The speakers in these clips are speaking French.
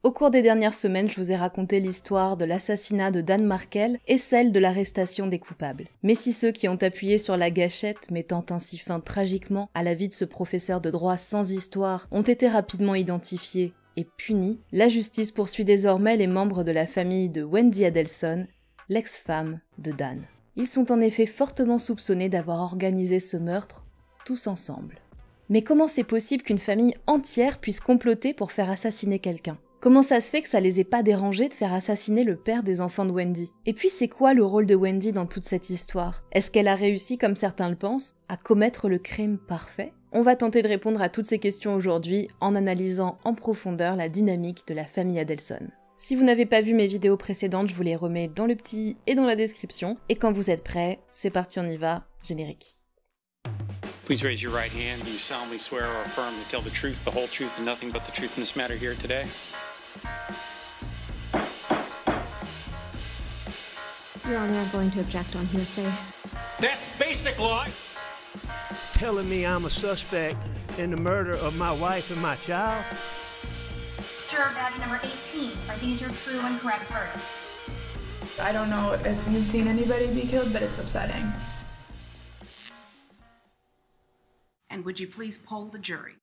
Au cours des dernières semaines, je vous ai raconté l'histoire de l'assassinat de Dan Markel et celle de l'arrestation des coupables. Mais si ceux qui ont appuyé sur la gâchette, mettant ainsi fin tragiquement à la vie de ce professeur de droit sans histoire, ont été rapidement identifiés et punis, la justice poursuit désormais les membres de la famille de Wendy Adelson, l'ex-femme de Dan. Ils sont en effet fortement soupçonnés d'avoir organisé ce meurtre tous ensemble. Mais comment c'est possible qu'une famille entière puisse comploter pour faire assassiner quelqu'un ? Comment ça se fait que ça les ait pas dérangés de faire assassiner le père des enfants de Wendy? Et puis c'est quoi le rôle de Wendy dans toute cette histoire? Est-ce qu'elle a réussi, comme certains le pensent, à commettre le crime parfait? On va tenter de répondre à toutes ces questions aujourd'hui en analysant en profondeur la dynamique de la famille Adelson. Si vous n'avez pas vu mes vidéos précédentes, je vous les remets dans le petit et dans la description. Et quand vous êtes prêts, c'est parti, on y va, générique. Please raise your right hand. Do you solemnly swear or affirm to tell the truth, the whole truth, and nothing but the truth in this matter here today? Your Honor, I'm going to object on hearsay. That's basic law. Telling me I'm a suspect in the murder of my wife and my child? Juror badge number 18. Are these your true and correct verdicts? I don't know if you've seen anybody be killed, but it's upsetting. And would you please poll the jury?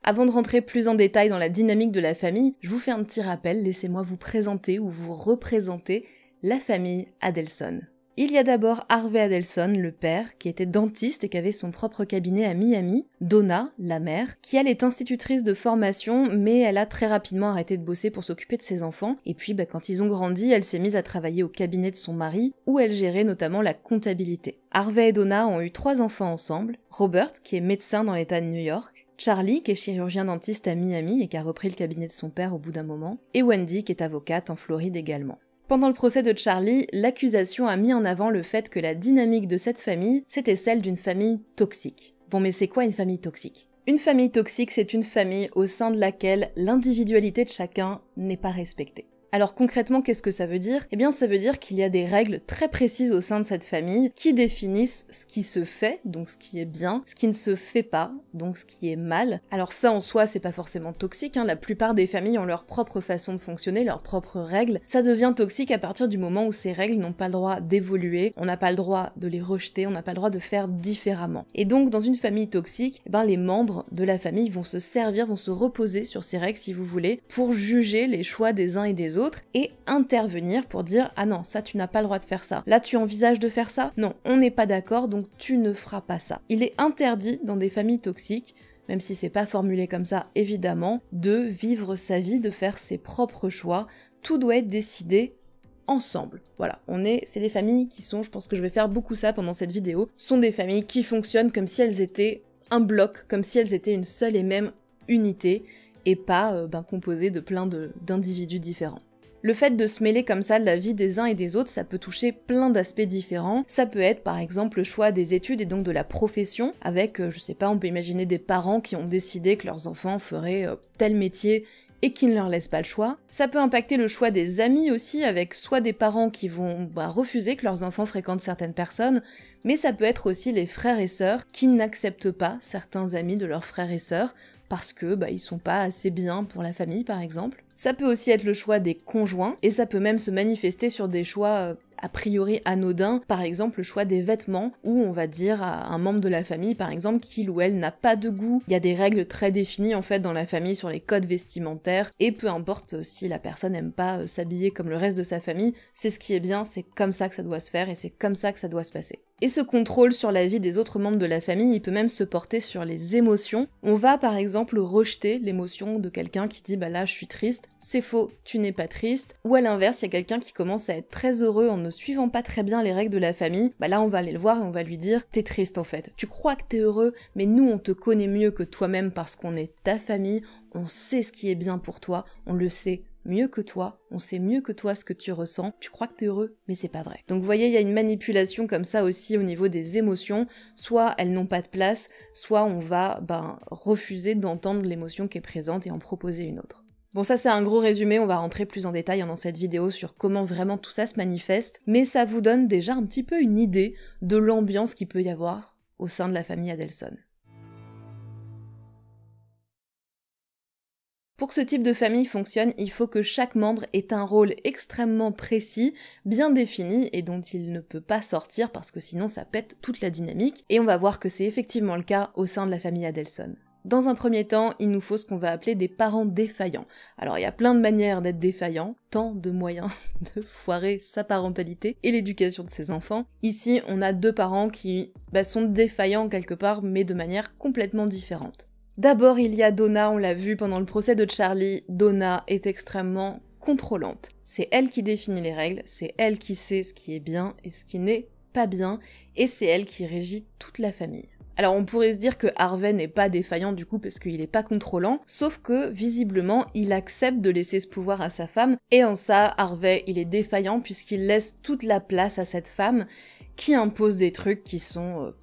Avant de rentrer plus en détail dans la dynamique de la famille, je vous fais un petit rappel, laissez-moi vous présenter ou vous représenter la famille Adelson. Il y a d'abord Harvey Adelson, le père, qui était dentiste et qui avait son propre cabinet à Miami, Donna, la mère, qui elle est institutrice de formation, mais elle a très rapidement arrêté de bosser pour s'occuper de ses enfants, et puis quand ils ont grandi, elle s'est mise à travailler au cabinet de son mari, où elle gérait notamment la comptabilité. Harvey et Donna ont eu 3 enfants ensemble, Robert, qui est médecin dans l'état de New York, Charlie, qui est chirurgien dentiste à Miami et qui a repris le cabinet de son père au bout d'un moment, et Wendy, qui est avocate en Floride également. Pendant le procès de Charlie, l'accusation a mis en avant le fait que la dynamique de cette famille, c'était celle d'une famille toxique. Bon, mais c'est quoi une famille toxique ? Une famille toxique, c'est une famille au sein de laquelle l'individualité de chacun n'est pas respectée. Alors concrètement, qu'est-ce que ça veut dire ? Eh bien, ça veut dire qu'il y a des règles très précises au sein de cette famille qui définissent ce qui se fait, donc ce qui est bien, ce qui ne se fait pas, donc ce qui est mal. Alors ça, en soi, c'est pas forcément toxique, la plupart des familles ont leur propre façon de fonctionner, leurs propres règles. Ça devient toxique à partir du moment où ces règles n'ont pas le droit d'évoluer, on n'a pas le droit de les rejeter, on n'a pas le droit de faire différemment. Et donc, dans une famille toxique, les membres de la famille vont se servir, vont se reposer sur ces règles, si vous voulez, pour juger les choix des uns et des autres, et intervenir pour dire « Ah non, ça tu n'as pas le droit de faire ça. Là tu envisages de faire ça? Non, on n'est pas d'accord, donc tu ne feras pas ça. » Il est interdit dans des familles toxiques, même si c'est pas formulé comme ça évidemment, de vivre sa vie, de faire ses propres choix. Tout doit être décidé ensemble. Voilà, c'est des familles qui sont, je pense que je vais faire beaucoup ça pendant cette vidéo, sont des familles qui fonctionnent comme si elles étaient un bloc, comme si elles étaient une seule et même unité, et pas composées de plein d'individus différents. Le fait de se mêler comme ça de la vie des uns et des autres, ça peut toucher plein d'aspects différents. Ça peut être par exemple le choix des études et donc de la profession, avec, je sais pas, on peut imaginer des parents qui ont décidé que leurs enfants feraient tel métier et qui ne leur laissent pas le choix. Ça peut impacter le choix des amis aussi, avec soit des parents qui vont refuser que leurs enfants fréquentent certaines personnes, mais ça peut être aussi les frères et sœurs qui n'acceptent pas certains amis de leurs frères et sœurs, parce que ils sont pas assez bien pour la famille par exemple. Ça peut aussi être le choix des conjoints, et ça peut même se manifester sur des choix a priori anodins, par exemple le choix des vêtements, où on va dire à un membre de la famille par exemple qu'il ou elle n'a pas de goût. Il y a des règles très définies en fait dans la famille sur les codes vestimentaires, et peu importe si la personne n'aime pas s'habiller comme le reste de sa famille, c'est ce qui est bien, c'est comme ça que ça doit se faire, et c'est comme ça que ça doit se passer. Et ce contrôle sur la vie des autres membres de la famille, il peut même se porter sur les émotions. On va par exemple rejeter l'émotion de quelqu'un qui dit là je suis triste, c'est faux, tu n'es pas triste. Ou à l'inverse, il y a quelqu'un qui commence à être très heureux en ne suivant pas très bien les règles de la famille, là on va aller le voir et on va lui dire t'es triste en fait. Tu crois que t'es heureux, mais nous on te connaît mieux que toi-même parce qu'on est ta famille, on sait ce qui est bien pour toi, on le sait mieux que toi, on sait mieux que toi ce que tu ressens, tu crois que t'es heureux, mais c'est pas vrai. Donc vous voyez, il y a une manipulation comme ça aussi au niveau des émotions, soit elles n'ont pas de place, soit on va refuser d'entendre l'émotion qui est présente et en proposer une autre. Bon, ça c'est un gros résumé, on va rentrer plus en détail dans cette vidéo sur comment vraiment tout ça se manifeste, mais ça vous donne déjà un petit peu une idée de l'ambiance qu'il peut y avoir au sein de la famille Adelson. Pour que ce type de famille fonctionne, il faut que chaque membre ait un rôle extrêmement précis, bien défini, et dont il ne peut pas sortir parce que sinon ça pète toute la dynamique, et on va voir que c'est effectivement le cas au sein de la famille Adelson. Dans un premier temps, il nous faut ce qu'on va appeler des parents défaillants. Alors il y a plein de manières d'être défaillant, tant de moyens de foirer sa parentalité et l'éducation de ses enfants. Ici, on a 2 parents qui sont défaillants quelque part, mais de manière complètement différente. D'abord, il y a Donna, on l'a vu pendant le procès de Charlie, Donna est extrêmement contrôlante. C'est elle qui définit les règles, c'est elle qui sait ce qui est bien et ce qui n'est pas bien, et c'est elle qui régit toute la famille. Alors on pourrait se dire que Harvey n'est pas défaillant du coup parce qu'il est pas contrôlant, sauf que visiblement il accepte de laisser ce pouvoir à sa femme, et en ça Harvey il est défaillant puisqu'il laisse toute la place à cette femme qui impose des trucs qui sont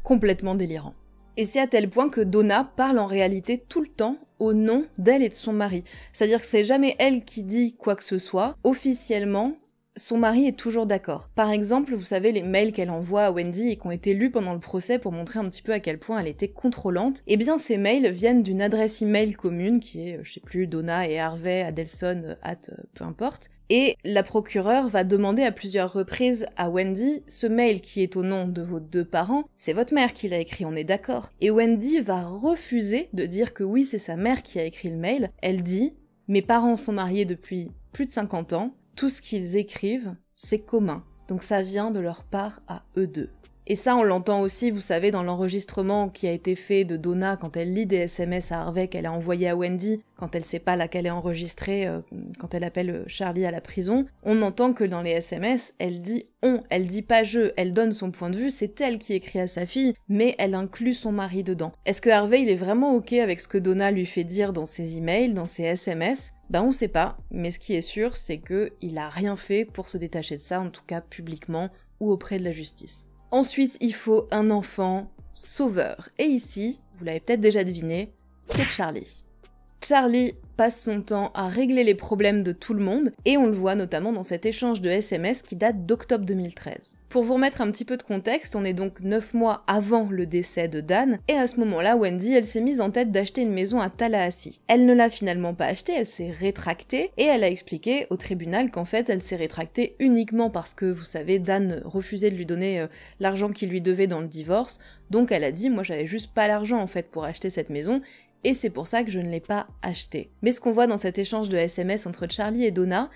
complètement délirants. Et c'est à tel point que Donna parle en réalité tout le temps au nom d'elle et de son mari. C'est-à-dire que c'est jamais elle qui dit quoi que ce soit. Officiellement, son mari est toujours d'accord. Par exemple, vous savez, les mails qu'elle envoie à Wendy et qui ont été lus pendant le procès pour montrer un petit peu à quel point elle était contrôlante, eh bien ces mails viennent d'une adresse email commune qui est, je sais plus, Donna et Harvey Adelson peu importe. Et la procureure va demander à plusieurs reprises à Wendy, ce mail qui est au nom de vos 2 parents, c'est votre mère qui l'a écrit, on est d'accord. Et Wendy va refuser de dire que oui, c'est sa mère qui a écrit le mail. Elle dit, mes parents sont mariés depuis plus de 50 ans, tout ce qu'ils écrivent, c'est commun. Donc ça vient de leur part à eux 2. Et ça, on l'entend aussi, vous savez, dans l'enregistrement qui a été fait de Donna quand elle lit des SMS à Harvey qu'elle a envoyé à Wendy, quand elle sait pas laquelle est enregistrée, quand elle appelle Charlie à la prison. On entend que dans les SMS, elle dit « on », elle dit pas « je », elle donne son point de vue, c'est elle qui écrit à sa fille, mais elle inclut son mari dedans. Est-ce que Harvey, il est vraiment ok avec ce que Donna lui fait dire dans ses emails, dans ses SMS ? On sait pas, mais ce qui est sûr, c'est que il a rien fait pour se détacher de ça, en tout cas publiquement ou auprès de la justice. Ensuite, il faut un enfant sauveur. Et ici, vous l'avez peut-être déjà deviné, c'est Charlie. Charlie passe son temps à régler les problèmes de tout le monde, et on le voit notamment dans cet échange de SMS qui date d'octobre 2013. Pour vous remettre un petit peu de contexte, on est donc 9 mois avant le décès de Dan, et à ce moment-là, Wendy, elle s'est mise en tête d'acheter une maison à Tallahassee. Elle ne l'a finalement pas achetée, elle s'est rétractée, et elle a expliqué au tribunal qu'en fait, elle s'est rétractée uniquement parce que, vous savez, Dan refusait de lui donner l'argent qu'il lui devait dans le divorce, donc elle a dit, moi j'avais juste pas l'argent en fait pour acheter cette maison, et c'est pour ça que je ne l'ai pas acheté. Mais ce qu'on voit dans cet échange de SMS entre Charlie et Donna,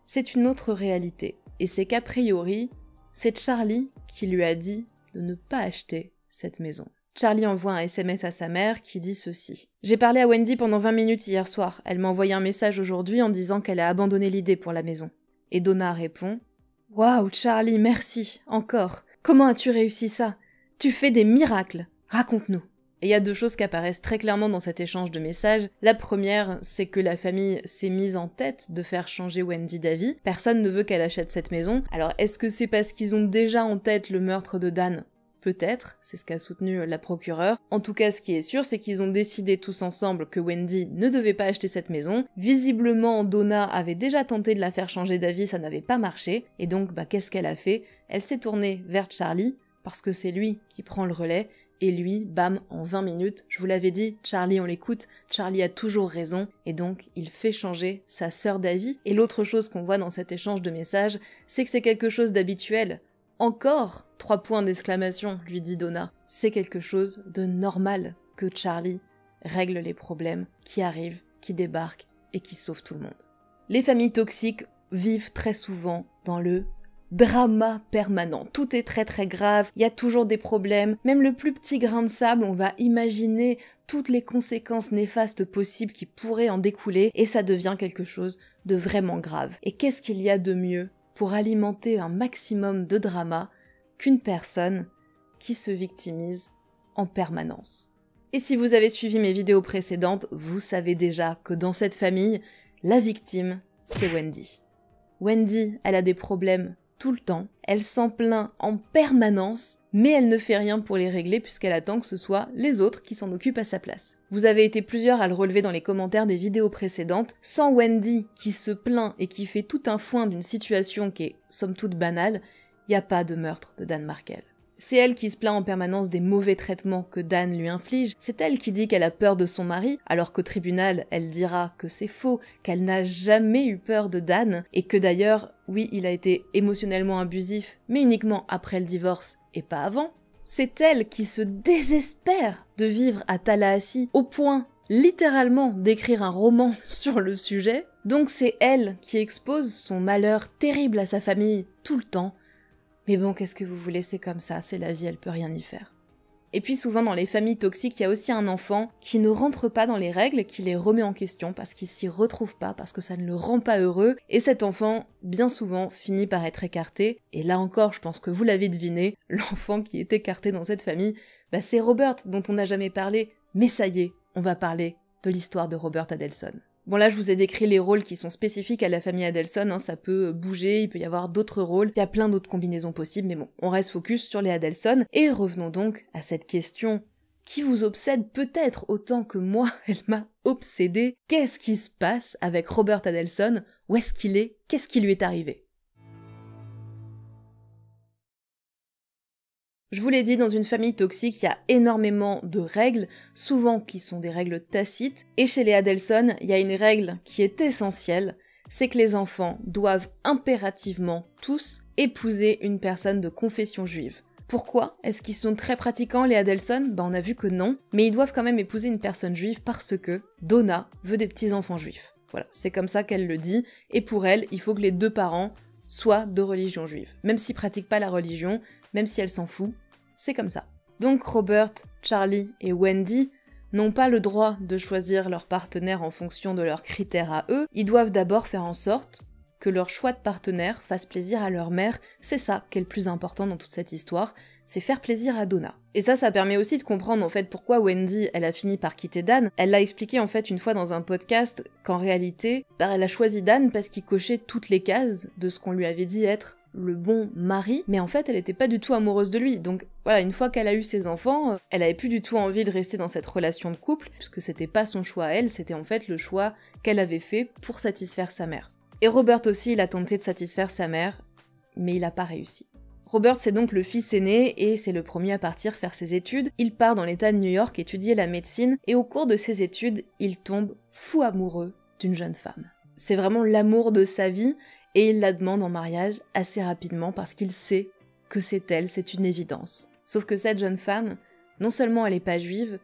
c'est une autre réalité. Et c'est qu'a priori, c'est Charlie qui lui a dit de ne pas acheter cette maison. Charlie envoie un SMS à sa mère qui dit ceci. « J'ai parlé à Wendy pendant 20 minutes hier soir. Elle m'a envoyé un message aujourd'hui en disant qu'elle a abandonné l'idée pour la maison. » Et Donna répond « Waouh, Charlie, merci, encore. Comment as-tu réussi ça? Tu fais des miracles. Raconte-nous. » Et il y a 2 choses qui apparaissent très clairement dans cet échange de messages. La première, c'est que la famille s'est mise en tête de faire changer Wendy d'avis. Personne ne veut qu'elle achète cette maison. Alors est-ce que c'est parce qu'ils ont déjà en tête le meurtre de Dan ? Peut-être, c'est ce qu'a soutenu la procureure. En tout cas, ce qui est sûr, c'est qu'ils ont décidé tous ensemble que Wendy ne devait pas acheter cette maison. Visiblement, Donna avait déjà tenté de la faire changer d'avis, ça n'avait pas marché. Et donc, qu'est-ce qu'elle a fait ? Elle s'est tournée vers Charlie, parce que c'est lui qui prend le relais. Et lui, bam, en 20 minutes, je vous l'avais dit, Charlie on l'écoute, Charlie a toujours raison, et donc il fait changer sa sœur d'avis. Et l'autre chose qu'on voit dans cet échange de messages, c'est que c'est quelque chose d'habituel. Encore 3 points d'exclamation, lui dit Donna. C'est quelque chose de normal que Charlie règle les problèmes qui arrivent, qui débarquent et qui sauvent tout le monde. Les familles toxiques vivent très souvent dans le drama permanent. Tout est très très grave, il y a toujours des problèmes, même le plus petit grain de sable, on va imaginer toutes les conséquences néfastes possibles qui pourraient en découler, et ça devient quelque chose de vraiment grave. Et qu'est-ce qu'il y a de mieux pour alimenter un maximum de drama qu'une personne qui se victimise en permanence? Et si vous avez suivi mes vidéos précédentes, vous savez déjà que dans cette famille, la victime, c'est Wendy. Wendy, elle a des problèmes tout le temps, elle s'en plaint en permanence, mais elle ne fait rien pour les régler puisqu'elle attend que ce soit les autres qui s'en occupent à sa place. Vous avez été plusieurs à le relever dans les commentaires des vidéos précédentes, sans Wendy qui se plaint et qui fait tout un foin d'une situation qui est somme toute banale, il n'y a pas de meurtre de Dan Markel. C'est elle qui se plaint en permanence des mauvais traitements que Dan lui inflige, c'est elle qui dit qu'elle a peur de son mari, alors qu'au tribunal, elle dira que c'est faux, qu'elle n'a jamais eu peur de Dan, et que d'ailleurs, oui, il a été émotionnellement abusif, mais uniquement après le divorce, et pas avant. C'est elle qui se désespère de vivre à Tallahassee, au point, littéralement, d'écrire un roman sur le sujet. Donc c'est elle qui expose son malheur terrible à sa famille tout le temps. Mais bon, qu'est-ce que vous voulez, c'est comme ça, c'est la vie, elle peut rien y faire. Et puis souvent dans les familles toxiques, il y a aussi un enfant qui ne rentre pas dans les règles, qui les remet en question parce qu'il s'y retrouve pas, parce que ça ne le rend pas heureux, et cet enfant, bien souvent, finit par être écarté. Et là encore, je pense que vous l'avez deviné, l'enfant qui est écarté dans cette famille, c'est Robert, dont on n'a jamais parlé, mais ça y est, on va parler de l'histoire de Robert Adelson. Bon là je vous ai décrit les rôles qui sont spécifiques à la famille Adelson, ça peut bouger, il peut y avoir d'autres rôles, il y a plein d'autres combinaisons possibles, mais bon, on reste focus sur les Adelson, et revenons donc à cette question qui vous obsède peut-être autant que moi, elle m'a obsédée. Qu'est-ce qui se passe avec Robert Adelson? Où est-ce qu'il est? Qu'est-ce qui lui est arrivé? Je vous l'ai dit, dans une famille toxique, il y a énormément de règles, souvent qui sont des règles tacites, et chez les Adelson, il y a une règle qui est essentielle, c'est que les enfants doivent impérativement tous épouser une personne de confession juive. Pourquoi? Est-ce qu'ils sont très pratiquants, les Adelson? On a vu que non, mais ils doivent quand même épouser une personne juive parce que Donna veut des petits-enfants juifs. Voilà, c'est comme ça qu'elle le dit, et pour elle, il faut que les deux parents soient de religion juive. Même s'ils pratiquent pas la religion, même si elle s'en fout, c'est comme ça. Donc Robert, Charlie et Wendy n'ont pas le droit de choisir leur partenaire en fonction de leurs critères à eux, ils doivent d'abord faire en sorte que leur choix de partenaire fasse plaisir à leur mère, c'est ça qui est le plus important dans toute cette histoire, c'est faire plaisir à Donna. Et ça permet aussi de comprendre en fait pourquoi Wendy, elle a fini par quitter Dan. Elle l'a expliqué en fait une fois dans un podcast qu'en réalité, elle a choisi Dan parce qu'il cochait toutes les cases de ce qu'on lui avait dit être le bon mari, mais en fait elle était pas du tout amoureuse de lui, donc voilà, une fois qu'elle a eu ses enfants, elle avait plus du tout envie de rester dans cette relation de couple, puisque c'était pas son choix à elle, c'était en fait le choix qu'elle avait fait pour satisfaire sa mère. Et Robert aussi, il a tenté de satisfaire sa mère, mais il a pas réussi. Robert, c'est donc le fils aîné, et c'est le premier à partir faire ses études. Il part dans l'état de New York étudier la médecine, et au cours de ses études, il tombe fou amoureux d'une jeune femme. C'est vraiment l'amour de sa vie, et il la demande en mariage assez rapidement parce qu'il sait que c'est elle, c'est une évidence. Sauf que cette jeune femme, non seulement elle est pas juive,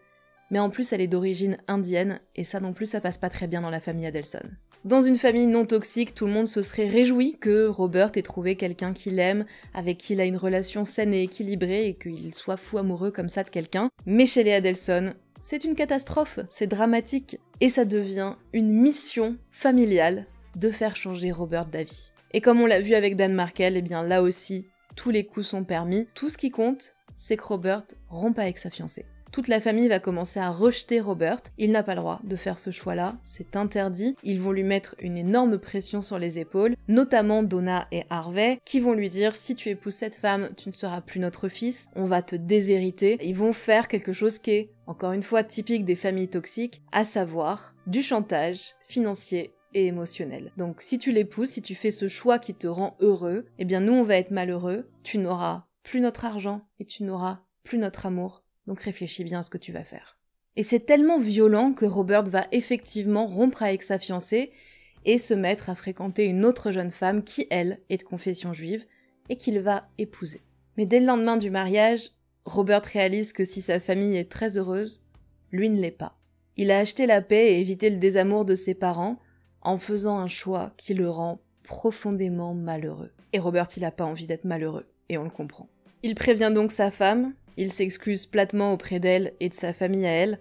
mais en plus elle est d'origine indienne, et ça non plus ça passe pas très bien dans la famille Adelson. Dans une famille non toxique, tout le monde se serait réjoui que Robert ait trouvé quelqu'un qu'il aime, avec qui il a une relation saine et équilibrée, et qu'il soit fou amoureux comme ça de quelqu'un. Mais chez les Adelson, c'est une catastrophe, c'est dramatique, et ça devient une mission familiale de faire changer Robert d'avis. Et comme on l'a vu avec Dan Markel, eh bien là aussi, tous les coups sont permis. Tout ce qui compte, c'est que Robert rompe avec sa fiancée. Toute la famille va commencer à rejeter Robert, il n'a pas le droit de faire ce choix-là, c'est interdit, ils vont lui mettre une énorme pression sur les épaules, notamment Donna et Harvey, qui vont lui dire « si tu épouses cette femme, tu ne seras plus notre fils, on va te déshériter ». Ils vont faire quelque chose qui est, encore une fois, typique des familles toxiques, à savoir du chantage financier et émotionnel. Donc si tu l'épouses, si tu fais ce choix qui te rend heureux, eh bien nous on va être malheureux, tu n'auras plus notre argent et tu n'auras plus notre amour, donc réfléchis bien à ce que tu vas faire. Et c'est tellement violent que Robert va effectivement rompre avec sa fiancée et se mettre à fréquenter une autre jeune femme qui, elle, est de confession juive et qu'il va épouser. Mais dès le lendemain du mariage, Robert réalise que si sa famille est très heureuse, lui ne l'est pas. Il a acheté la paix et évité le désamour de ses parents en faisant un choix qui le rend profondément malheureux. Et Robert, il a pas envie d'être malheureux, et on le comprend. Il prévient donc sa femme, il s'excuse platement auprès d'elle et de sa famille à elle,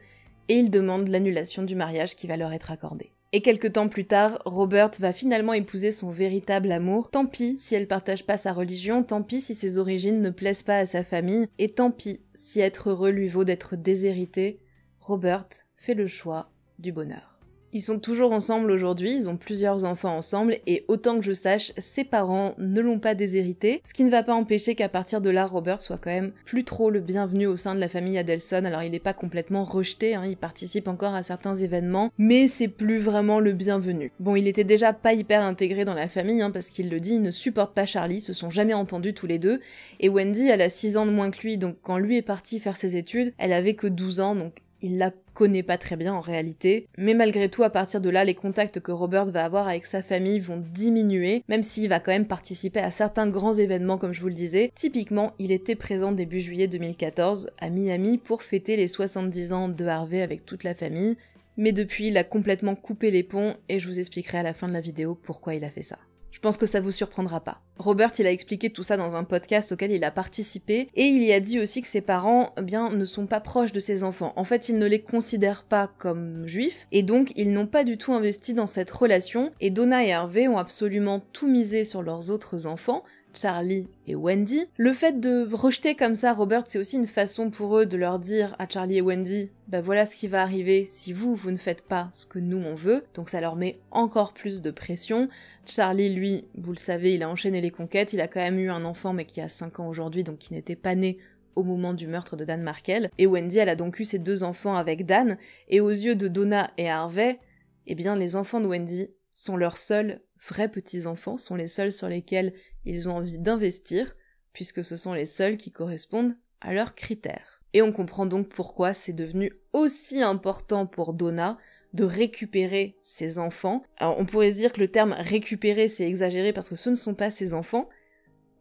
et il demande l'annulation du mariage qui va leur être accordé. Et quelques temps plus tard, Robert va finalement épouser son véritable amour, tant pis si elle partage pas sa religion, tant pis si ses origines ne plaisent pas à sa famille, et tant pis si être heureux lui vaut d'être déshérité, Robert fait le choix du bonheur. Ils sont toujours ensemble aujourd'hui, ils ont plusieurs enfants ensemble, et autant que je sache, ses parents ne l'ont pas déshérité, ce qui ne va pas empêcher qu'à partir de là, Robert soit quand même plus trop le bienvenu au sein de la famille Adelson. Alors il n'est pas complètement rejeté, il participe encore à certains événements, mais c'est plus vraiment le bienvenu. Bon, il était déjà pas hyper intégré dans la famille, parce qu'il le dit, il ne supporte pas Charlie, se sont jamais entendus tous les deux, et Wendy, elle a 6 ans de moins que lui, donc quand lui est parti faire ses études, elle avait que 12 ans, donc il la connaît pas très bien en réalité, mais malgré tout, à partir de là, les contacts que Robert va avoir avec sa famille vont diminuer, même s'il va quand même participer à certains grands événements, comme je vous le disais. Typiquement, il était présent début juillet 2014 à Miami pour fêter les 70 ans de Harvey avec toute la famille, mais depuis, il a complètement coupé les ponts, et je vous expliquerai à la fin de la vidéo pourquoi il a fait ça. Je pense que ça vous surprendra pas. Robert, il a expliqué tout ça dans un podcast auquel il a participé, et il y a dit aussi que ses parents, ne sont pas proches de ses enfants. En fait, ils ne les considèrent pas comme juifs, et donc ils n'ont pas du tout investi dans cette relation, et Donna et Harvey ont absolument tout misé sur leurs autres enfants, Charlie et Wendy. Le fait de rejeter comme ça Robert, c'est aussi une façon pour eux de leur dire à Charlie et Wendy, voilà ce qui va arriver si vous ne faites pas ce que nous on veut, donc ça leur met encore plus de pression. Charlie, lui, vous le savez, il a enchaîné les conquêtes, il a quand même eu un enfant mais qui a 5 ans aujourd'hui, donc qui n'était pas né au moment du meurtre de Dan Markel, et Wendy, elle a donc eu ses 2 enfants avec Dan, et aux yeux de Donna et Harvey, les enfants de Wendy sont leurs seuls vrais petits-enfants, sont les seuls sur lesquels ils ont envie d'investir, puisque ce sont les seuls qui correspondent à leurs critères. Et on comprend donc pourquoi c'est devenu aussi important pour Donna de récupérer ses enfants. Alors on pourrait se dire que le terme récupérer c'est exagéré parce que ce ne sont pas ses enfants,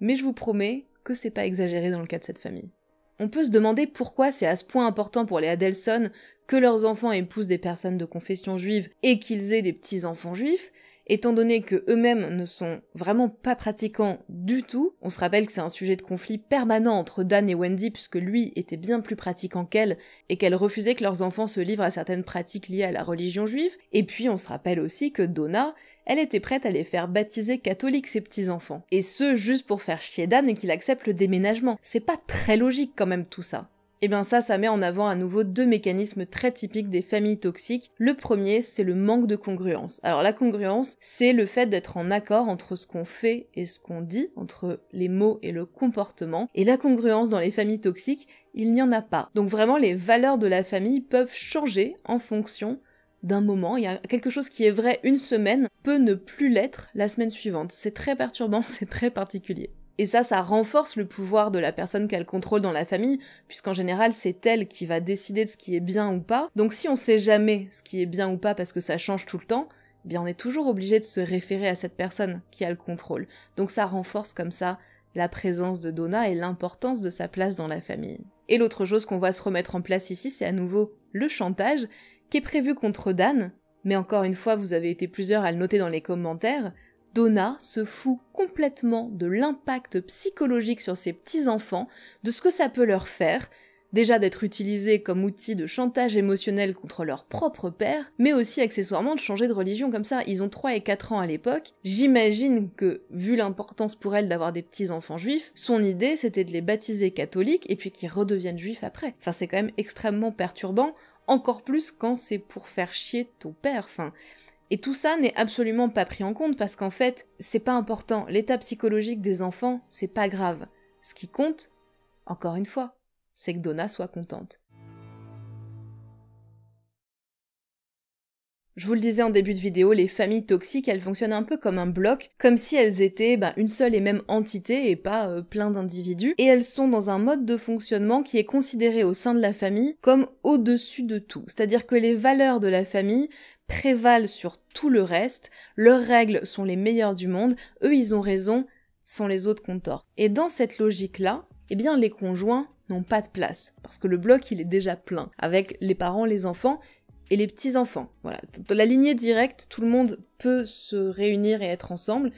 mais je vous promets que c'est pas exagéré dans le cas de cette famille. On peut se demander pourquoi c'est à ce point important pour les Adelson que leurs enfants épousent des personnes de confession juive et qu'ils aient des petits-enfants juifs, étant donné que eux-mêmes ne sont vraiment pas pratiquants du tout. On se rappelle que c'est un sujet de conflit permanent entre Dan et Wendy puisque lui était bien plus pratiquant qu'elle et qu'elle refusait que leurs enfants se livrent à certaines pratiques liées à la religion juive. Et puis on se rappelle aussi que Donna, elle était prête à les faire baptiser catholiques ses petits-enfants. Et ce, juste pour faire chier Dan et qu'il accepte le déménagement. C'est pas très logique quand même tout ça. Et ça met en avant à nouveau 2 mécanismes très typiques des familles toxiques. Le premier, c'est le manque de congruence. Alors la congruence, c'est le fait d'être en accord entre ce qu'on fait et ce qu'on dit, entre les mots et le comportement. Et la congruence dans les familles toxiques, il n'y en a pas. Donc vraiment, les valeurs de la famille peuvent changer en fonction d'un moment. Il y a quelque chose qui est vrai une semaine, peut ne plus l'être la semaine suivante. C'est très perturbant, c'est très particulier. Et ça renforce le pouvoir de la personne qu'elle contrôle dans la famille, puisqu'en général, c'est elle qui va décider de ce qui est bien ou pas. Donc si on sait jamais ce qui est bien ou pas parce que ça change tout le temps, on est toujours obligé de se référer à cette personne qui a le contrôle. Donc ça renforce comme ça la présence de Donna et l'importance de sa place dans la famille. Et l'autre chose qu'on va se remettre en place ici, c'est à nouveau le chantage, qui est prévu contre Dan, mais encore une fois, vous avez été plusieurs à le noter dans les commentaires, Donna se fout complètement de l'impact psychologique sur ses petits-enfants, de ce que ça peut leur faire, déjà d'être utilisés comme outil de chantage émotionnel contre leur propre père, mais aussi accessoirement de changer de religion comme ça. Ils ont 3 et 4 ans à l'époque. J'imagine que, vu l'importance pour elle d'avoir des petits-enfants juifs, son idée c'était de les baptiser catholiques et puis qu'ils redeviennent juifs après. Enfin, c'est quand même extrêmement perturbant, encore plus quand c'est pour faire chier ton père, Et tout ça n'est absolument pas pris en compte parce qu'en fait, c'est pas important. L'état psychologique des enfants, c'est pas grave. Ce qui compte, encore une fois, c'est que Donna soit contente. Je vous le disais en début de vidéo, les familles toxiques, elles fonctionnent un peu comme un bloc, comme si elles étaient une seule et même entité et pas plein d'individus, et elles sont dans un mode de fonctionnement qui est considéré au sein de la famille comme au-dessus de tout. C'est-à-dire que les valeurs de la famille prévalent sur tout le reste, leurs règles sont les meilleures du monde, eux ils ont raison, sans les autres qu'on tort. Et dans cette logique-là, les conjoints n'ont pas de place, parce que le bloc il est déjà plein, avec les parents, les enfants, et les petits-enfants. Voilà, dans la lignée directe, tout le monde peut se réunir et être ensemble.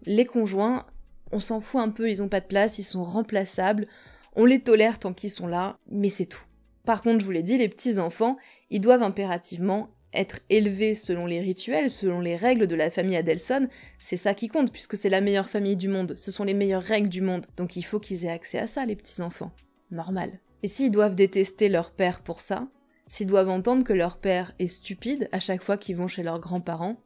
Les conjoints, on s'en fout un peu, ils ont pas de place, ils sont remplaçables, on les tolère tant qu'ils sont là, mais c'est tout. Par contre, je vous l'ai dit, les petits-enfants, ils doivent impérativement être élevés selon les rituels, selon les règles de la famille Adelson, c'est ça qui compte, puisque c'est la meilleure famille du monde, ce sont les meilleures règles du monde, donc il faut qu'ils aient accès à ça, les petits-enfants. Normal. Et s'ils doivent détester leur père pour ça, s'ils doivent entendre que leur père est stupide à chaque fois qu'ils vont chez leurs grands-parents,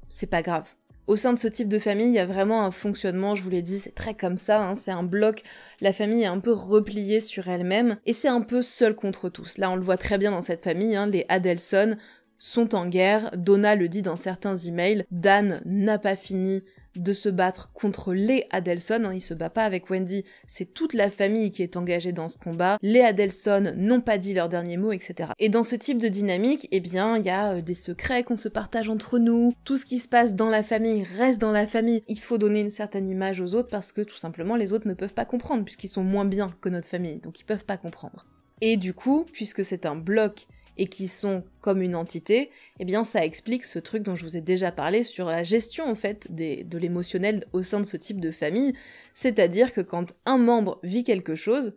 c'est pas grave. Au sein de ce type de famille, il y a vraiment un fonctionnement, je vous l'ai dit, c'est très comme ça, hein, c'est un bloc, la famille est un peu repliée sur elle-même, et c'est un peu seul contre tous. Là, on le voit très bien dans cette famille, hein, les Adelson sont en guerre, Donna le dit dans certains emails, Dan n'a pas fini de se battre contre les Adelson, hein, il se bat pas avec Wendy, c'est toute la famille qui est engagée dans ce combat, les Adelson n'ont pas dit leur dernier mot, etc. Et dans ce type de dynamique, eh bien, il y a des secrets qu'on se partage entre nous, tout ce qui se passe dans la famille reste dans la famille, il faut donner une certaine image aux autres parce que tout simplement les autres ne peuvent pas comprendre puisqu'ils sont moins bien que notre famille, donc ils peuvent pas comprendre. Et du coup, puisque c'est un bloc et qui sont comme une entité, eh bien ça explique ce truc dont je vous ai déjà parlé sur la gestion en fait de l'émotionnel au sein de ce type de famille, c'est-à-dire que quand un membre vit quelque chose,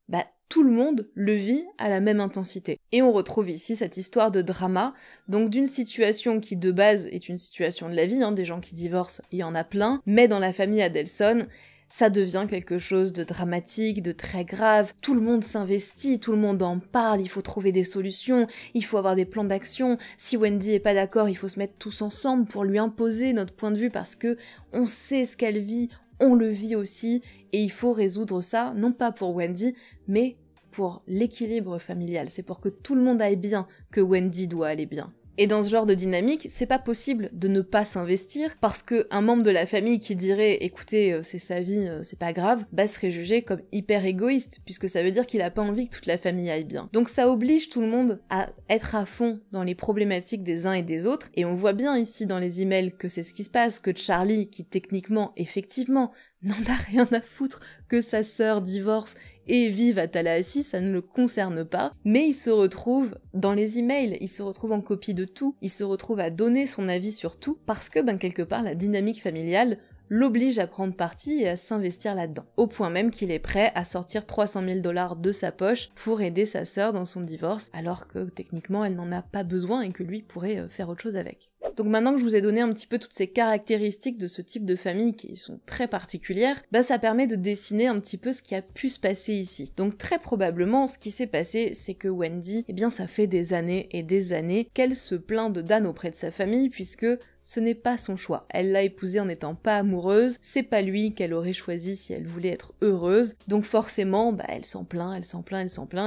bah tout le monde le vit à la même intensité. Et on retrouve ici cette histoire de drama, donc d'une situation qui de base est une situation de la vie, hein, des gens qui divorcent, il y en a plein, mais dans la famille Adelson, ça devient quelque chose de dramatique, de très grave, tout le monde s'investit, tout le monde en parle, il faut trouver des solutions, il faut avoir des plans d'action, si Wendy est pas d'accord, il faut se mettre tous ensemble pour lui imposer notre point de vue parce que on sait ce qu'elle vit, on le vit aussi, et il faut résoudre ça, non pas pour Wendy, mais pour l'équilibre familial, c'est pour que tout le monde aille bien que Wendy doit aller bien. Et dans ce genre de dynamique, c'est pas possible de ne pas s'investir, parce que un membre de la famille qui dirait « écoutez, c'est sa vie, c'est pas grave », bah serait jugé comme hyper égoïste, puisque ça veut dire qu'il a pas envie que toute la famille aille bien. Donc ça oblige tout le monde à être à fond dans les problématiques des uns et des autres, et on voit bien ici dans les emails que c'est ce qui se passe, que Charlie, qui techniquement, effectivement, n'en a rien à foutre que sa sœur divorce et vive à Tallahassee, ça ne le concerne pas, mais il se retrouve dans les emails, il se retrouve en copie de tout, il se retrouve à donner son avis sur tout, parce que, quelque part, la dynamique familiale l'oblige à prendre parti et à s'investir là-dedans. Au point même qu'il est prêt à sortir 300 000 $ de sa poche pour aider sa sœur dans son divorce, alors que techniquement elle n'en a pas besoin et que lui pourrait faire autre chose avec. Donc maintenant que je vous ai donné un petit peu toutes ces caractéristiques de ce type de famille qui sont très particulières, ça permet de dessiner un petit peu ce qui a pu se passer ici. Donc très probablement, ce qui s'est passé, c'est que Wendy, ça fait des années et des années qu'elle se plaint de Dan auprès de sa famille, puisque ce n'est pas son choix. Elle l'a épousé en n'étant pas amoureuse, c'est pas lui qu'elle aurait choisi si elle voulait être heureuse, donc forcément, elle s'en plaint,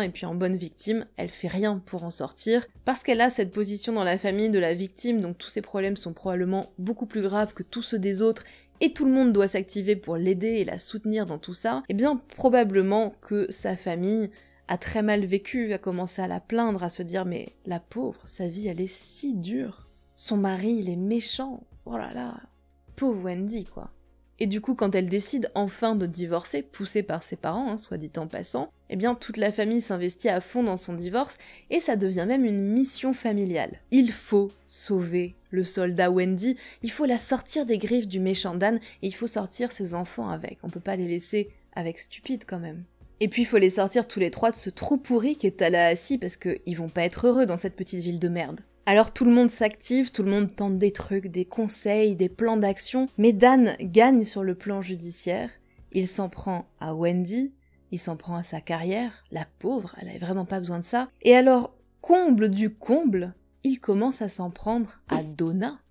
et puis en bonne victime, elle fait rien pour en sortir, parce qu'elle a cette position dans la famille de la victime, donc tous ses problèmes sont probablement beaucoup plus graves que tous ceux des autres, et tout le monde doit s'activer pour l'aider et la soutenir dans tout ça, probablement que sa famille a très mal vécu, a commencé à la plaindre, à se dire « mais la pauvre, sa vie elle est si dure ». Son mari, il est méchant. Oh là là, pauvre Wendy, quoi. Et du coup, quand elle décide enfin de divorcer, poussée par ses parents, soit dit en passant, toute la famille s'investit à fond dans son divorce, et ça devient même une mission familiale. Il faut sauver le soldat Wendy, il faut la sortir des griffes du méchant Dan, et il faut sortir ses enfants avec. On peut pas les laisser avec stupide, quand même. Et puis il faut les sortir tous les trois de ce trou pourri qui est Tallahassee, parce qu'ils vont pas être heureux dans cette petite ville de merde. Alors tout le monde s'active, tout le monde tente des trucs, des conseils, des plans d'action, mais Dan gagne sur le plan judiciaire, il s'en prend à Wendy, il s'en prend à sa carrière, la pauvre, elle avait vraiment pas besoin de ça, et alors, comble du comble, il commence à s'en prendre à Donna.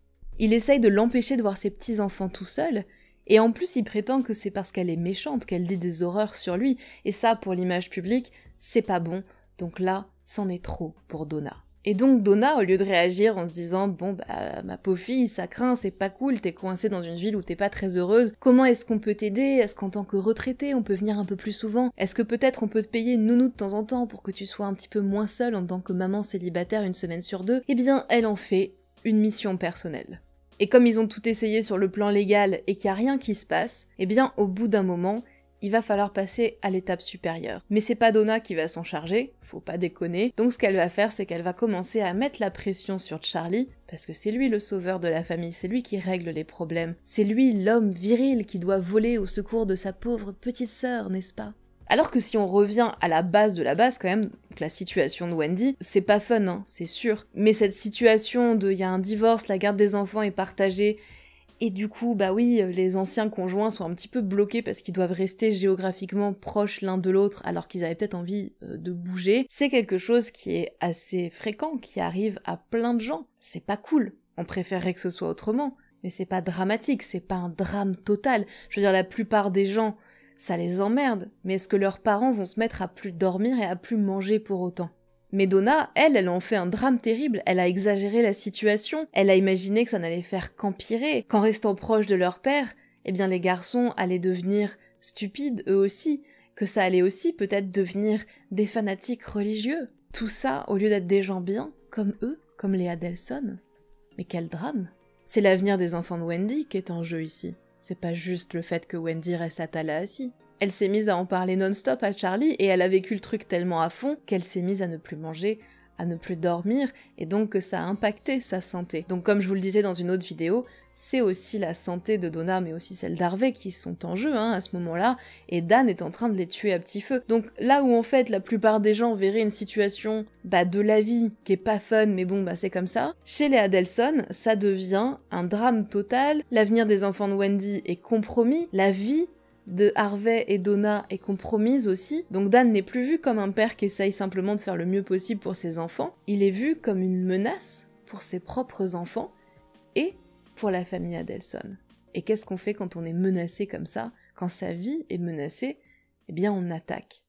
Il essaye de l'empêcher de voir ses petits-enfants tout seuls, et en plus il prétend que c'est parce qu'elle est méchante qu'elle dit des horreurs sur lui, et ça, pour l'image publique, c'est pas bon, donc là, c'en est trop pour Donna. Et donc Donna, au lieu de réagir en se disant « ma pauvre fille, ça craint, c'est pas cool, t'es coincée dans une ville où t'es pas très heureuse, comment est-ce qu'on peut t'aider? Est-ce qu'en tant que retraitée, on peut venir un peu plus souvent? Est-ce que peut-être on peut te payer une nounou de temps en temps pour que tu sois un petit peu moins seule en tant que maman célibataire une semaine sur deux ?» Eh bien, elle en fait une mission personnelle. Et comme ils ont tout essayé sur le plan légal et qu'il y a rien qui se passe, eh bien, au bout d'un moment, il va falloir passer à l'étape supérieure. Mais c'est pas Donna qui va s'en charger, faut pas déconner. Donc ce qu'elle va faire, c'est qu'elle va commencer à mettre la pression sur Charlie, parce que c'est lui le sauveur de la famille, c'est lui qui règle les problèmes. C'est lui l'homme viril qui doit voler au secours de sa pauvre petite sœur, n'est-ce pas? Alors que si on revient à la base de la base quand même, donc la situation de Wendy, c'est pas fun, c'est sûr. Mais cette situation de y a un divorce, la garde des enfants est partagée, Et du coup, bah oui, les anciens conjoints sont un petit peu bloqués parce qu'ils doivent rester géographiquement proches l'un de l'autre alors qu'ils avaient peut-être envie de bouger. C'est quelque chose qui est assez fréquent, qui arrive à plein de gens. C'est pas cool. On préférerait que ce soit autrement. Mais c'est pas dramatique, c'est pas un drame total. Je veux dire, la plupart des gens, ça les emmerde. Mais est-ce que leurs parents vont se mettre à plus dormir et à plus manger pour autant ? Mais Donna, elle en fait un drame terrible, elle a exagéré la situation, elle a imaginé que ça n'allait faire qu'empirer, qu'en restant proche de leur père, eh bien les garçons allaient devenir stupides eux aussi, que ça allait aussi peut-être devenir des fanatiques religieux. Tout ça au lieu d'être des gens bien, comme eux, comme les Adelson. Mais quel drame! C'est l'avenir des enfants de Wendy qui est en jeu ici. C'est pas juste le fait que Wendy reste à Tallahassee. Elle s'est mise à en parler non-stop à Charlie et elle a vécu le truc tellement à fond qu'elle s'est mise à ne plus manger, à ne plus dormir et donc que ça a impacté sa santé. Donc comme je vous le disais dans une autre vidéo, c'est aussi la santé de Donna mais aussi celle d'Harvey qui sont en jeu à ce moment-là et Dan est en train de les tuer à petit feu. Donc là où en fait la plupart des gens verraient une situation de la vie qui est pas fun mais bon c'est comme ça, chez les Adelson ça devient un drame total, l'avenir des enfants de Wendy est compromis, la vie de Harvey et Donna est compromise aussi, donc Dan n'est plus vu comme un père qui essaye simplement de faire le mieux possible pour ses enfants, il est vu comme une menace pour ses propres enfants et pour la famille Adelson. Et qu'est-ce qu'on fait quand on est menacé comme ça? Quand sa vie est menacée, eh bien on attaque.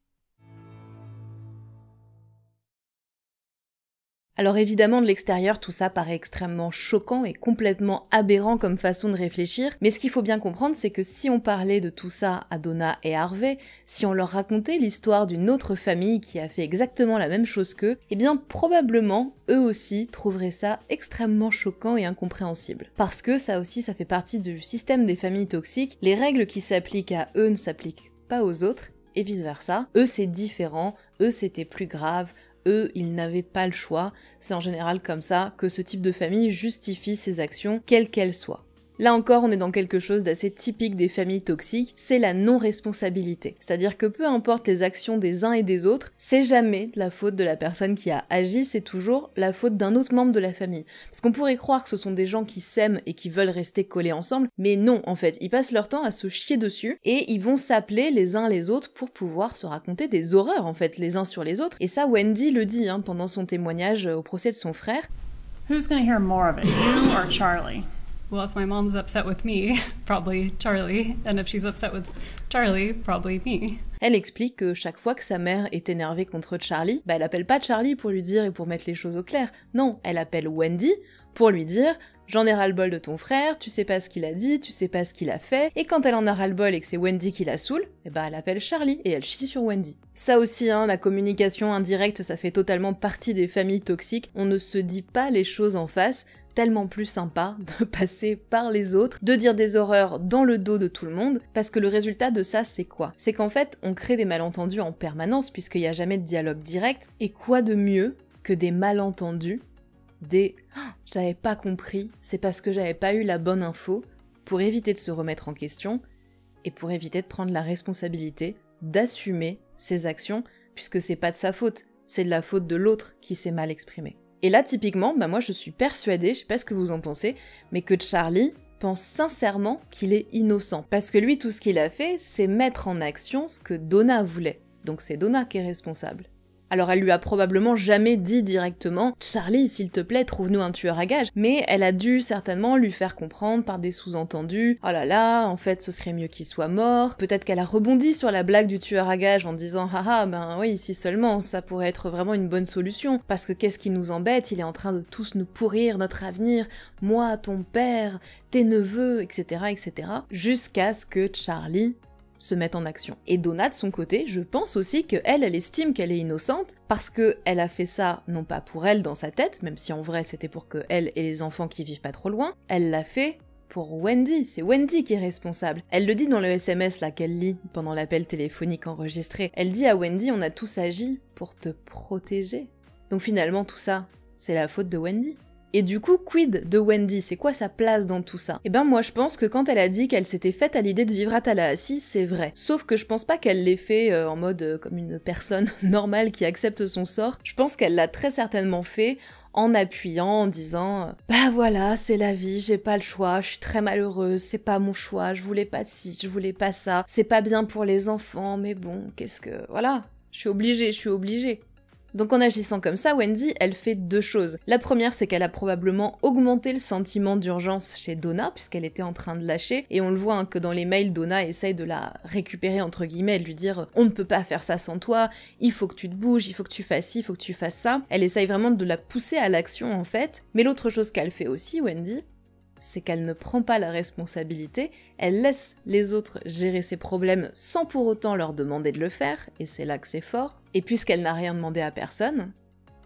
Alors évidemment de l'extérieur tout ça paraît extrêmement choquant et complètement aberrant comme façon de réfléchir, mais ce qu'il faut bien comprendre c'est que si on parlait de tout ça à Donna et Harvey, si on leur racontait l'histoire d'une autre famille qui a fait exactement la même chose qu'eux, eh bien probablement eux aussi trouveraient ça extrêmement choquant et incompréhensible. Parce que ça aussi ça fait partie du système des familles toxiques, les règles qui s'appliquent à eux ne s'appliquent pas aux autres, et vice versa, eux c'est différent, eux c'était plus grave, eux, ils n'avaient pas le choix, c'est en général comme ça que ce type de famille justifie ses actions, quelles qu'elles soient. Là encore, on est dans quelque chose d'assez typique des familles toxiques, c'est la non-responsabilité. C'est-à-dire que peu importe les actions des uns et des autres, c'est jamais de la faute de la personne qui a agi, c'est toujours la faute d'un autre membre de la famille. Parce qu'on pourrait croire que ce sont des gens qui s'aiment et qui veulent rester collés ensemble, mais non, en fait, ils passent leur temps à se chier dessus et ils vont s'appeler les uns les autres pour pouvoir se raconter des horreurs, en fait, les uns sur les autres. Et ça, Wendy le dit pendant son témoignage au procès de son frère. Who's gonna hear more of it, you or Charlie? Well, if my mom's upset with me, probably Charlie. And if she's upset with Charlie, probably me. Elle explique que chaque fois que sa mère est énervée contre Charlie, elle appelle pas Charlie pour lui dire et pour mettre les choses au clair. Non, elle appelle Wendy pour lui dire « J'en ai ras-le-bol de ton frère, tu sais pas ce qu'il a dit, tu sais pas ce qu'il a fait. » Et quand elle en a ras-le-bol et que c'est Wendy qui la saoule, elle appelle Charlie et elle chie sur Wendy. Ça aussi, la communication indirecte, ça fait totalement partie des familles toxiques. On ne se dit pas les choses en face, tellement plus sympa de passer par les autres, de dire des horreurs dans le dos de tout le monde, parce que le résultat de ça, c'est quoi? C'est qu'en fait, on crée des malentendus en permanence, puisqu'il n'y a jamais de dialogue direct, et quoi de mieux que des malentendus, des « j'avais pas compris, c'est parce que j'avais pas eu la bonne info », pour éviter de se remettre en question, et pour éviter de prendre la responsabilité d'assumer ses actions, puisque c'est pas de sa faute, c'est de la faute de l'autre qui s'est mal exprimé. Et là, typiquement, moi je suis persuadée, je sais pas ce que vous en pensez, mais que Charlie pense sincèrement qu'il est innocent. Parce que lui, tout ce qu'il a fait, c'est mettre en action ce que Donna voulait. Donc c'est Donna qui est responsable. Alors elle lui a probablement jamais dit directement « Charlie, s'il te plaît, trouve-nous un tueur à gages », mais elle a dû certainement lui faire comprendre par des sous-entendus « Oh là là, en fait ce serait mieux qu'il soit mort », peut-être qu'elle a rebondi sur la blague du tueur à gages en disant « Haha, oui, si seulement, ça pourrait être vraiment une bonne solution, parce que qu'est-ce qui nous embête, il est en train de tous nous pourrir notre avenir, moi, ton père, tes neveux, etc. etc. » jusqu'à ce que Charlie se mettre en action. Et Donna, de son côté, je pense aussi qu'elle estime qu'elle est innocente parce qu'elle a fait ça, non pas pour elle dans sa tête, même si en vrai c'était pour que elle et les enfants qui vivent pas trop loin, elle l'a fait pour Wendy, c'est Wendy qui est responsable. Elle le dit dans le SMS là qu'elle lit pendant l'appel téléphonique enregistré. Elle dit à Wendy, on a tous agi pour te protéger. Donc finalement tout ça, c'est la faute de Wendy. Et du coup, quid de Wendy? C'est quoi sa place dans tout ça? Eh ben moi je pense que quand elle a dit qu'elle s'était faite à l'idée de vivre à Tallahassee, c'est vrai. Sauf que je pense pas qu'elle l'ait fait en mode comme une personne normale qui accepte son sort. Je pense qu'elle l'a très certainement fait en appuyant, en disant bah voilà, c'est la vie, j'ai pas le choix, je suis très malheureuse, c'est pas mon choix, je voulais pas ci, je voulais pas ça, c'est pas bien pour les enfants, mais bon, qu'est-ce que... Voilà, je suis obligée. Donc en agissant comme ça, Wendy, elle fait deux choses. La première, c'est qu'elle a probablement augmenté le sentiment d'urgence chez Donna, puisqu'elle était en train de lâcher, et on le voit que dans les mails, Donna essaye de la récupérer, entre guillemets, et de lui dire « on ne peut pas faire ça sans toi, il faut que tu te bouges, il faut que tu fasses ci, il faut que tu fasses ça ». Elle essaye vraiment de la pousser à l'action, en fait. Mais l'autre chose qu'elle fait aussi, Wendy, c'est qu'elle ne prend pas la responsabilité, elle laisse les autres gérer ses problèmes sans pour autant leur demander de le faire, et c'est là que c'est fort. Et puisqu'elle n'a rien demandé à personne,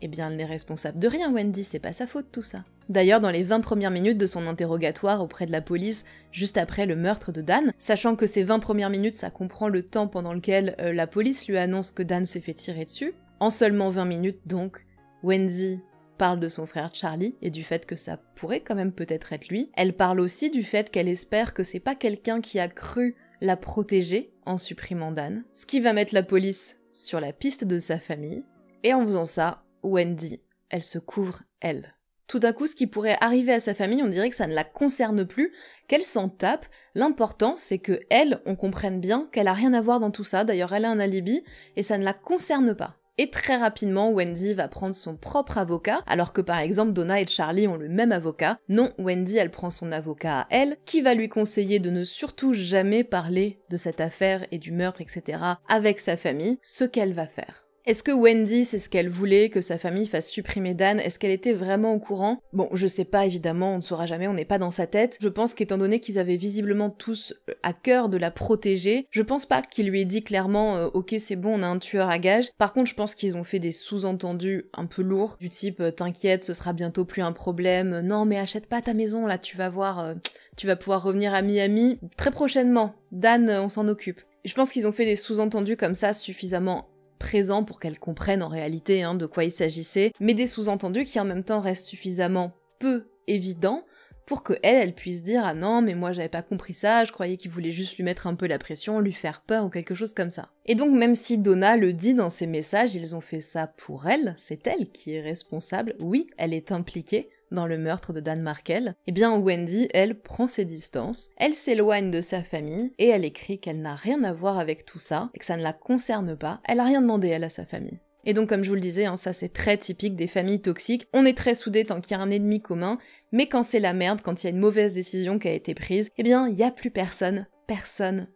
eh bien elle n'est responsable de rien, Wendy, c'est pas sa faute tout ça. D'ailleurs, dans les 20 premières minutes de son interrogatoire auprès de la police, juste après le meurtre de Dan, sachant que ces 20 premières minutes, ça comprend le temps pendant lequel la police lui annonce que Dan s'est fait tirer dessus, en seulement 20 minutes donc, Wendy parle de son frère Charlie et du fait que ça pourrait quand même peut-être être lui. Elle parle aussi du fait qu'elle espère que c'est pas quelqu'un qui a cru la protéger en supprimant Dan, ce qui va mettre la police sur la piste de sa famille, et en faisant ça, Wendy, elle se couvre elle. Tout à coup, ce qui pourrait arriver à sa famille, on dirait que ça ne la concerne plus, qu'elle s'en tape. L'important, c'est que elle, on comprenne bien qu'elle a rien à voir dans tout ça, d'ailleurs elle a un alibi, et ça ne la concerne pas. Et très rapidement, Wendy va prendre son propre avocat, alors que par exemple Donna et Charlie ont le même avocat. Non, Wendy, elle prend son avocat à elle, qui va lui conseiller de ne surtout jamais parler de cette affaire et du meurtre, etc. avec sa famille, ce qu'elle va faire. Est-ce que Wendy, c'est ce qu'elle voulait, que sa famille fasse supprimer Dan? Est-ce qu'elle était vraiment au courant? Bon, je sais pas, évidemment, on ne saura jamais, on n'est pas dans sa tête. Je pense qu'étant donné qu'ils avaient visiblement tous à cœur de la protéger, je pense pas qu'il lui ait dit clairement ok, c'est bon, on a un tueur à gages. Par contre, je pense qu'ils ont fait des sous-entendus un peu lourds, du type t'inquiète, ce sera bientôt plus un problème, non mais achète pas ta maison, là, tu vas voir, tu vas pouvoir revenir à Miami très prochainement. Dan, on s'en occupe. Je pense qu'ils ont fait des sous-entendus comme ça suffisamment présent pour qu'elle comprenne en réalité de quoi il s'agissait, mais des sous-entendus qui en même temps restent suffisamment peu évidents pour que elle puisse dire « Ah non, mais moi j'avais pas compris ça, je croyais qu'il voulait juste lui mettre un peu la pression, lui faire peur ou quelque chose comme ça. » Et donc même si Donna le dit dans ses messages, ils ont fait ça pour elle, c'est elle qui est responsable, oui, elle est impliquée dans le meurtre de Dan Markel, eh bien Wendy, elle, prend ses distances, elle s'éloigne de sa famille, et elle écrit qu'elle n'a rien à voir avec tout ça, et que ça ne la concerne pas, elle a rien demandé elle à sa famille. Et donc comme je vous le disais, ça c'est très typique des familles toxiques, on est très soudés tant qu'il y a un ennemi commun, mais quand c'est la merde, quand il y a une mauvaise décision qui a été prise, eh bien il y a plus personne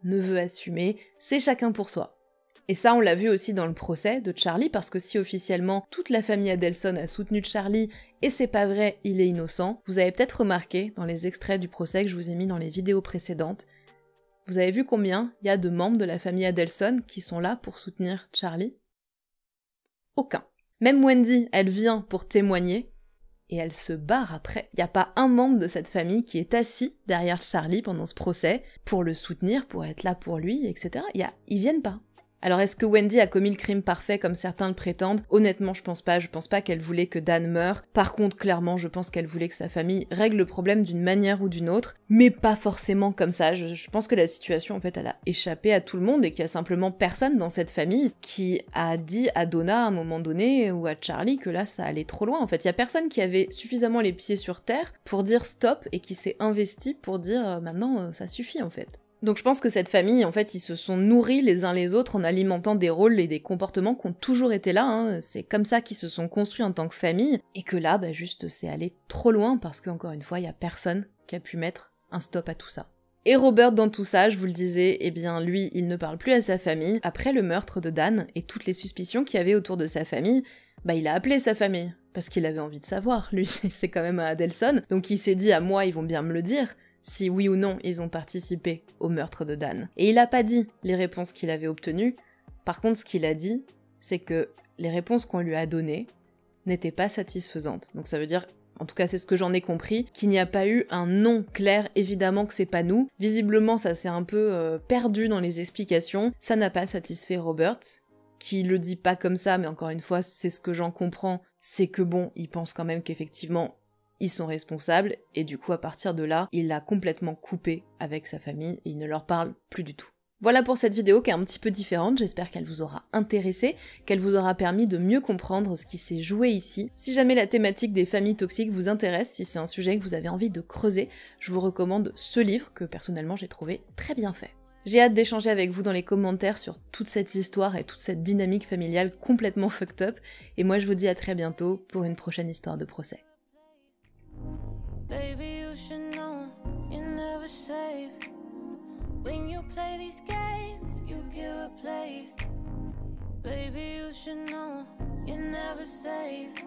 ne veut assumer, c'est chacun pour soi. Et ça, on l'a vu aussi dans le procès de Charlie, parce que si officiellement toute la famille Adelson a soutenu Charlie, et c'est pas vrai, il est innocent, vous avez peut-être remarqué dans les extraits du procès que je vous ai mis dans les vidéos précédentes, vous avez vu combien il y a de membres de la famille Adelson qui sont là pour soutenir Charlie? Aucun. Même Wendy, elle vient pour témoigner, et elle se barre après. Il n'y a pas un membre de cette famille qui est assis derrière Charlie pendant ce procès, pour le soutenir, pour être là pour lui, etc. Ils viennent pas. Alors est-ce que Wendy a commis le crime parfait comme certains le prétendent? Honnêtement, je pense pas qu'elle voulait que Dan meure. Par contre, clairement, je pense qu'elle voulait que sa famille règle le problème d'une manière ou d'une autre, mais pas forcément comme ça. Je pense que la situation, en fait, elle a échappé à tout le monde et qu'il y a simplement personne dans cette famille qui a dit à Donna à un moment donné, ou à Charlie, que là, ça allait trop loin. En fait, il y a personne qui avait suffisamment les pieds sur terre pour dire stop et qui s'est investi pour dire maintenant, ça suffit, en fait. Donc je pense que cette famille, en fait, ils se sont nourris les uns les autres en alimentant des rôles et des comportements qui ont toujours été là, c'est comme ça qu'ils se sont construits en tant que famille, et que là, juste c'est allé trop loin parce qu'encore une fois, il y a personne qui a pu mettre un stop à tout ça. Et Robert, dans tout ça, je vous le disais, eh bien lui, il ne parle plus à sa famille. Après le meurtre de Dan et toutes les suspicions qu'il y avait autour de sa famille, il a appelé sa famille, parce qu'il avait envie de savoir, lui, c'est quand même à Adelson, donc il s'est dit à moi, ils vont bien me le dire, si oui ou non ils ont participé au meurtre de Dan. Et il a pas dit les réponses qu'il avait obtenues, par contre ce qu'il a dit, c'est que les réponses qu'on lui a données n'étaient pas satisfaisantes. Donc ça veut dire, en tout cas c'est ce que j'en ai compris, qu'il n'y a pas eu un non clair, évidemment que c'est pas nous. Visiblement ça s'est un peu perdu dans les explications, ça n'a pas satisfait Robert, qui le dit pas comme ça, mais encore une fois c'est ce que j'en comprends, c'est que bon, il pense quand même qu'effectivement ils sont responsables, et du coup à partir de là, il a complètement coupé avec sa famille, et il ne leur parle plus du tout. Voilà pour cette vidéo qui est un petit peu différente, j'espère qu'elle vous aura intéressé, qu'elle vous aura permis de mieux comprendre ce qui s'est joué ici. Si jamais la thématique des familles toxiques vous intéresse, si c'est un sujet que vous avez envie de creuser, je vous recommande ce livre que personnellement j'ai trouvé très bien fait. J'ai hâte d'échanger avec vous dans les commentaires sur toute cette histoire et toute cette dynamique familiale complètement fucked up, et moi je vous dis à très bientôt pour une prochaine histoire de procès. Baby, you should know you're never safe. When you play these games, you get replaced. Baby, you should know you're never safe.